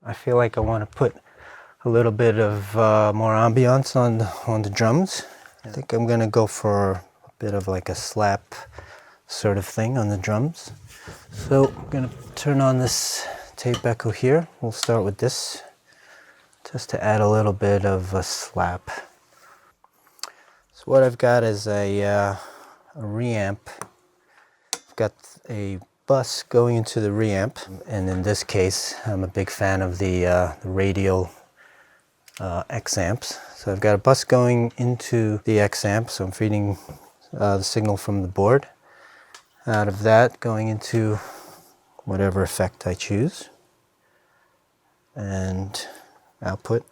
I feel like I want to put a little bit of more ambiance on the drums. I think I'm gonna go for a bit of like a slap sort of thing on the drums. So I'm gonna turn on this tape echo here. We'll start with this, just to add a little bit of a slap. So what I've got is a reamp. I've got a bus going into the reamp, and in this case, I'm a big fan of the radial X amps. So I've got a bus going into the X amp, so I'm feeding the signal from the board. Out of that, going into whatever effect I choose, and output,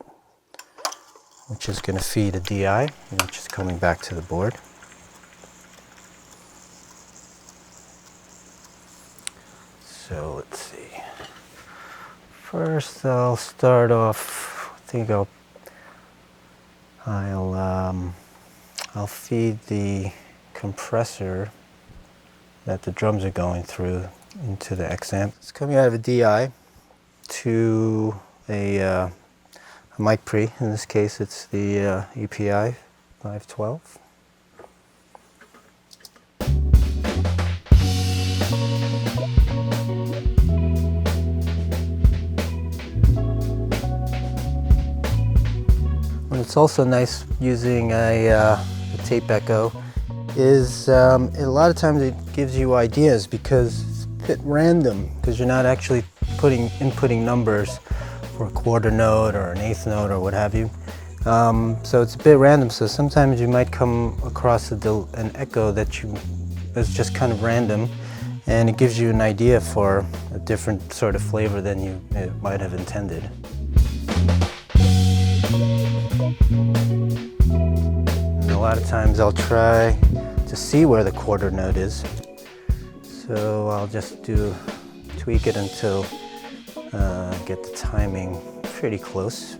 which is going to feed a DI, which is coming back to the board. So let's see. First, I'll start off. I think I'll feed the compressor that the drums are going through into the X amp. It's coming out of a DI to a mic pre. In this case, it's the EPI 512. It's also nice using a tape echo is a lot of times it gives you ideas because it's a bit random, because you're not actually inputting numbers for a quarter note or an eighth note or what have you. So it's a bit random, so sometimes you might come across an echo that's just kind of random, and it gives you an idea for a different sort of flavor than you might have intended. And a lot of times I'll try to see where the quarter note is, so I'll just tweak it until get the timing pretty close.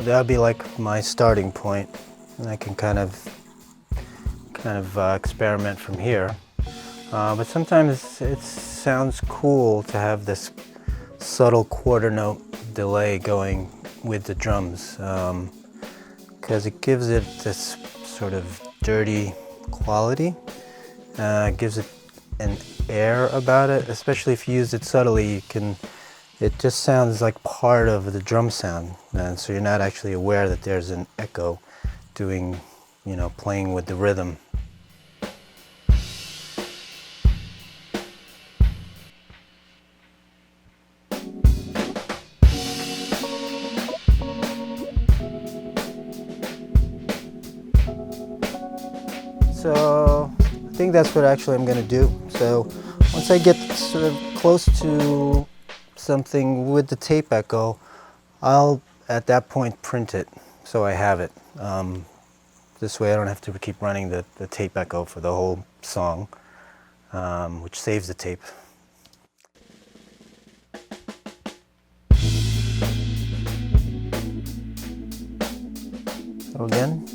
That'll be like my starting point, and I can kind of experiment from here. But sometimes it sounds cool to have this subtle quarter note delay going with the drums, because it gives it this sort of dirty quality. It gives it an air about it, especially if you use it subtly. It just sounds like part of the drum sound, and so you're not actually aware that there's an echo doing, playing with the rhythm. So I think that's what actually I'm going to do. So once I get sort of close to something with the tape echo, I'll at that point print it so I have it. This way I don't have to keep running the tape echo for the whole song, which saves the tape. So again.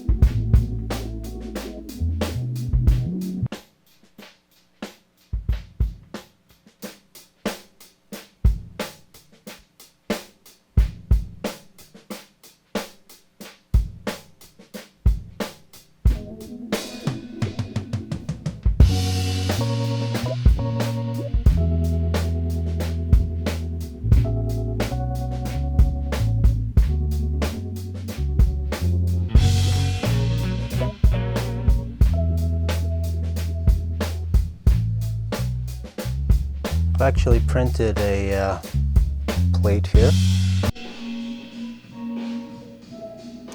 I've actually printed a plate here.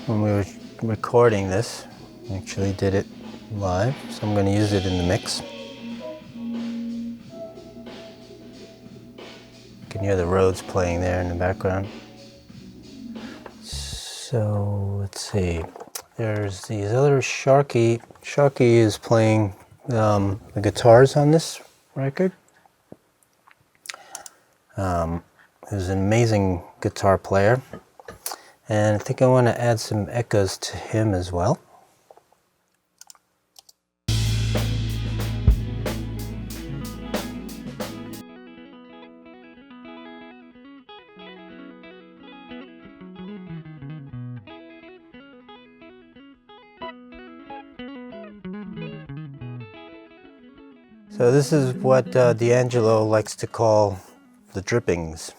When we were recording this, I actually did it live, so I'm going to use it in the mix. You can hear the roads playing there in the background. So let's see, there's these other Sharky is playing the guitars on this record. He's an amazing guitar player, and I think I want to add some echoes to him as well. So this is what D'Angelo likes to call the drippings.